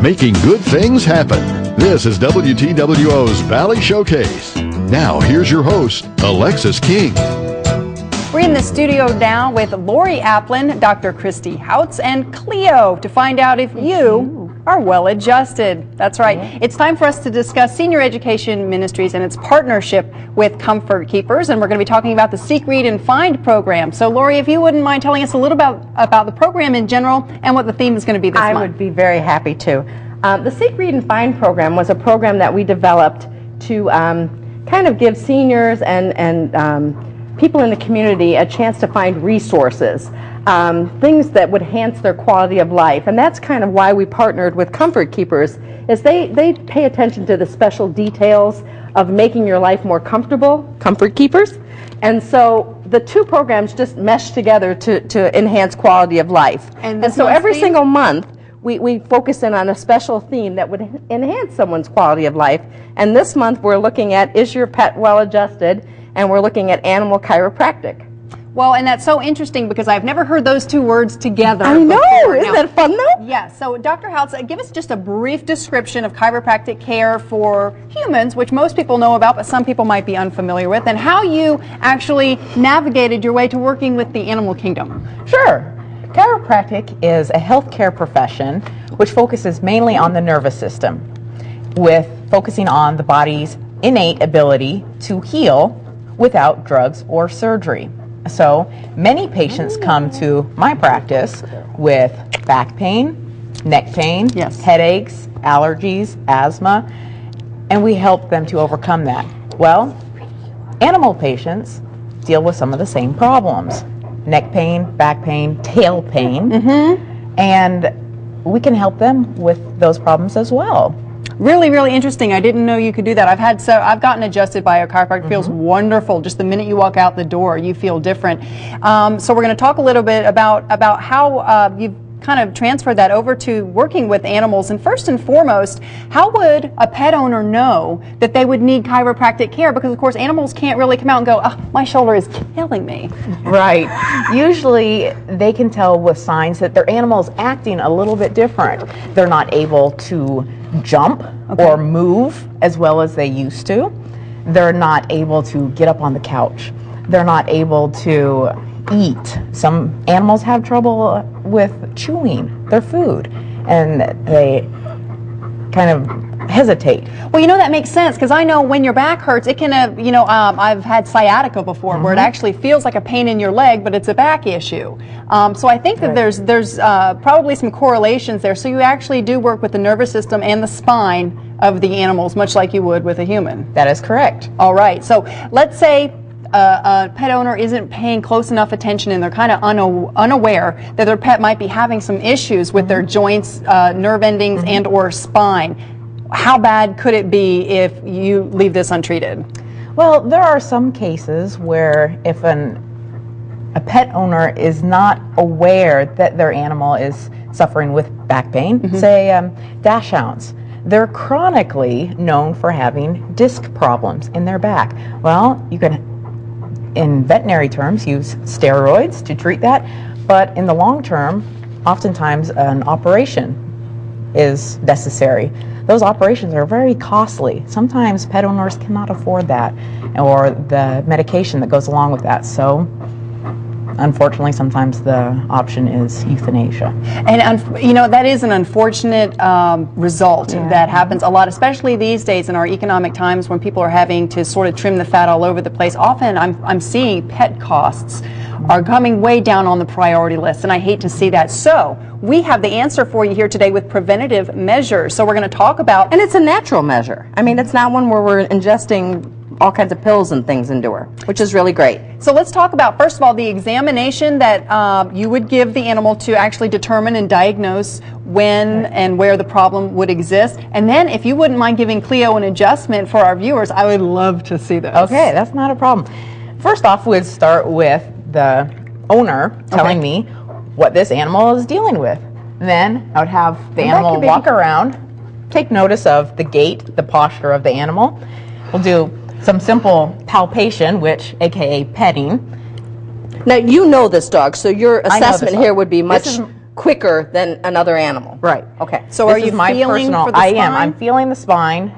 making good things happen. This is WTWO's Valley Showcase. Now, here's your host, Alexis King. We're in the studio now with Lori Applin, Dr. Christi Houtz, and Cleo to find out if you are well adjusted. That's right. It's time for us to discuss Senior Education Ministries and its partnership with Comfort Keepers, and we're going to be talking about the Seek, Read, and Find program. So, Lori, if you wouldn't mind telling us a little about the program in general and what the theme is going to be this month. I would be very happy to. The Seek, Read, and Find program was a program that we developed to kind of give seniors and people in the community a chance to find resources, things that would enhance their quality of life. And that's kind of why we partnered with Comfort Keepers, is they pay attention to the special details of making your life more comfortable, Comfort Keepers. And so the two programs just mesh together to enhance quality of life. And so every single month, we focus in on a special theme that would enhance someone's quality of life. And this month we're looking at, is your pet well adjusted? And we're looking at animal chiropractic. Well, and that's so interesting because I've never heard those two words together. I know, isn't that fun though? Yeah, so Dr. Houtz, give us just a brief description of chiropractic care for humans, which most people know about, but some people might be unfamiliar with, and how you actually navigated your way to working with the animal kingdom. Sure. Chiropractic is a healthcare profession which focuses mainly on the nervous system, with focusing on the body's innate ability to heal without drugs or surgery. So many patients come to my practice with back pain, neck pain, headaches, allergies, asthma, and we help them to overcome that. Well, animal patients deal with some of the same problems: neck pain, back pain, tail pain, and we can help them with those problems as well. Really, really interesting. I didn't know you could do that. I've gotten adjusted by a chiropractor. It feels wonderful. Just the minute you walk out the door, you feel different. So we're going to talk a little bit about how you've kind of transferred that over to working with animals. And first and foremost, how would a pet owner know that they would need chiropractic care? Because of course animals can't really come out and go, oh, my shoulder is killing me. Right. Usually they can tell with signs that their animal is acting a little bit different. They're not able to jump or move as well as they used to. They're not able to get up on the couch. They're not able to eat. Some animals have trouble with chewing their food, and they kind of hesitate. Well, you know, that makes sense, because I know when your back hurts, it can, I've had sciatica before, where it actually feels like a pain in your leg, but it's a back issue. So I think that there's probably some correlations there. So you actually do work with the nervous system and the spine of the animals, much like you would with a human. That is correct. All right. So let's say a pet owner isn't paying close enough attention and they're kind of unaware that their pet might be having some issues with their joints, nerve endings, and or spine. How bad could it be if you leave this untreated? Well, there are some cases where if a pet owner is not aware that their animal is suffering with back pain, say dachshunds, they're chronically known for having disc problems in their back. Well, you can, in veterinary terms, use steroids to treat that, but in the long term, oftentimes an operation is necessary. Those operations are very costly. Sometimes pet owners cannot afford that, or the medication that goes along with that. So unfortunately, sometimes the option is euthanasia. And you know, that is an unfortunate result that happens a lot, especially these days in our economic times when people are having to sort of trim the fat all over the place. Often I'm seeing pet costs are coming way down on the priority list, and I hate to see that. So we have the answer for you here today with preventative measures. So we're going to talk about... And it's a natural measure. I mean, it's not one where we're ingesting all kinds of pills and things into her, which is really great. So let's talk about, first of all, the examination that you would give the animal to actually determine and diagnose when and where the problem would exist. And then if you wouldn't mind giving Cleo an adjustment for our viewers, I would love to see this. Okay, that's not a problem. First off, we'd start with the owner telling me what this animal is dealing with. Then I would have the animal walk around, take notice of the gait, the posture of the animal. We'll do some simple palpation, which aka petting. Now you know this dog, so your assessment here would be much quicker than another animal. Right. Okay. So This are you is my feeling personal, for the I spine? am. I'm feeling the spine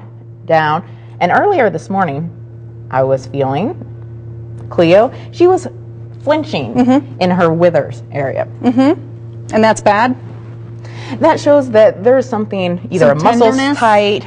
down. And earlier this morning, I was feeling Cleo. She was flinching in her withers area. And that's bad? That shows that there's something, either Some a muscle's tenderness? tight,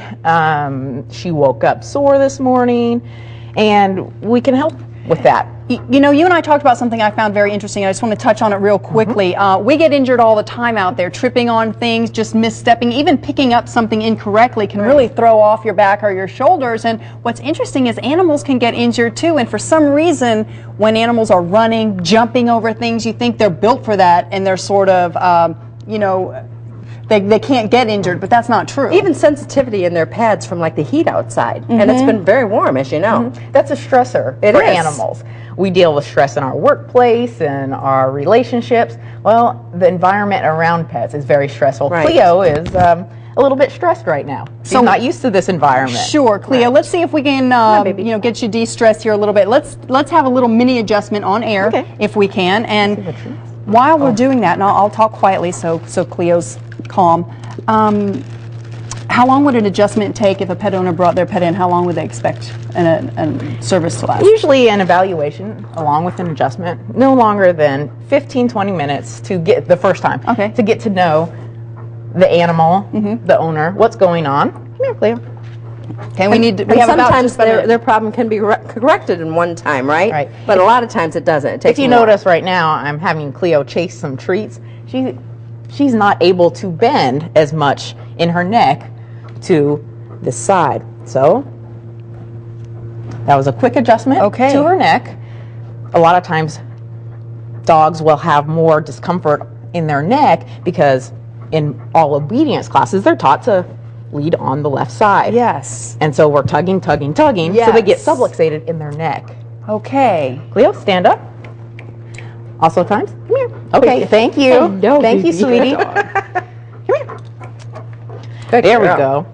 she woke up sore this morning, and we can help with that. You know, you and I talked about something I found very interesting, and I just want to touch on it real quickly. We get injured all the time out there, tripping on things, just misstepping, even picking up something incorrectly can really throw off your back or your shoulders. And what's interesting is animals can get injured too, and for some reason, when animals are running, jumping over things, you think they're built for that, and they're sort of, you know, they can't get injured, but that's not true. Even sensitivity in their pads from like the heat outside. And it's been very warm, as you know. That's a stressor for animals. We deal with stress in our workplace and our relationships. Well, the environment around pets is very stressful. Right. Cleo is a little bit stressed right now. She's not used to this environment. Sure, Cleo. Let's see if we can, you know, get you de-stressed here a little bit. Let's have a little mini adjustment on air, if we can. And while we're doing that, and I'll talk quietly so Cleo's calm. How long would an adjustment take if a pet owner brought their pet in? How long would they expect a service to last? Usually an evaluation along with an adjustment, no longer than 15-20 minutes to get the first time. Okay. To get to know the animal, the owner, what's going on. Come here, Cleo. Okay, we have about sometimes just about a minute. their problem can be corrected in one time, right? Right. But a lot of times it doesn't. It takes If you more. notice right now, I'm having Cleo chase some treats. She's not able to bend as much in her neck to this side. So that was a quick adjustment to her neck. A lot of times dogs will have more discomfort in their neck because in all obedience classes they're taught to lead on the left side. Yes. And so we're tugging, so they get subluxated in their neck. Okay. Cleo, stand up. Also times. Come here. Okay, thank you. No, Thank you, sweetie. Good Come here. There we go.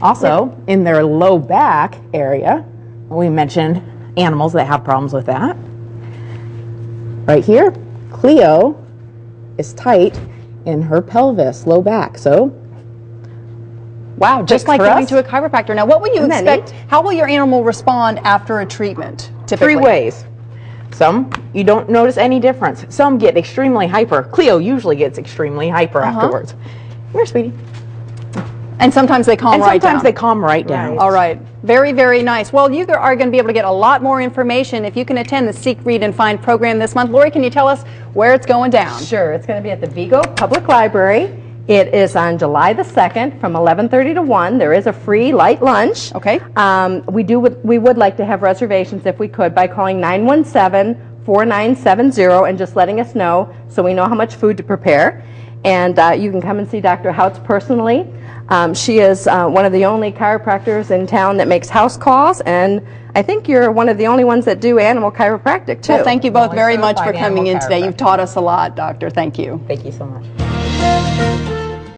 Also, in their low back area, we mentioned animals that have problems with that. Right here, Cleo is tight in her pelvis, low back. So, Wow, just like for going us. to a chiropractor. Now, what would you Isn't that expect? How will your animal respond after a treatment, typically? 3 ways. Some, you don't notice any difference. Some get extremely hyper. Cleo usually gets extremely hyper afterwards. Come here, sweetie. And sometimes they calm And right down. sometimes they calm right down. All right. Very, very nice. Well, you are going to be able to get a lot more information if you can attend the Seek, Read, and Find program this month. Lori, can you tell us where it's going down? Sure. It's going to be at the Vigo Public Library. It is on July the 2nd from 11:30 to 1. There is a free light lunch. Okay. We would like to have reservations if we could by calling 917-4970 and just letting us know so we know how much food to prepare. And you can come and see Dr. Houtz personally. She is one of the only chiropractors in town that makes house calls, and I think you're one of the only ones that do animal chiropractic too. Well, thank you both Only very much for certified coming in animal today. You've chiropractor. taught us a lot, Doctor. Thank you. Thank you so much.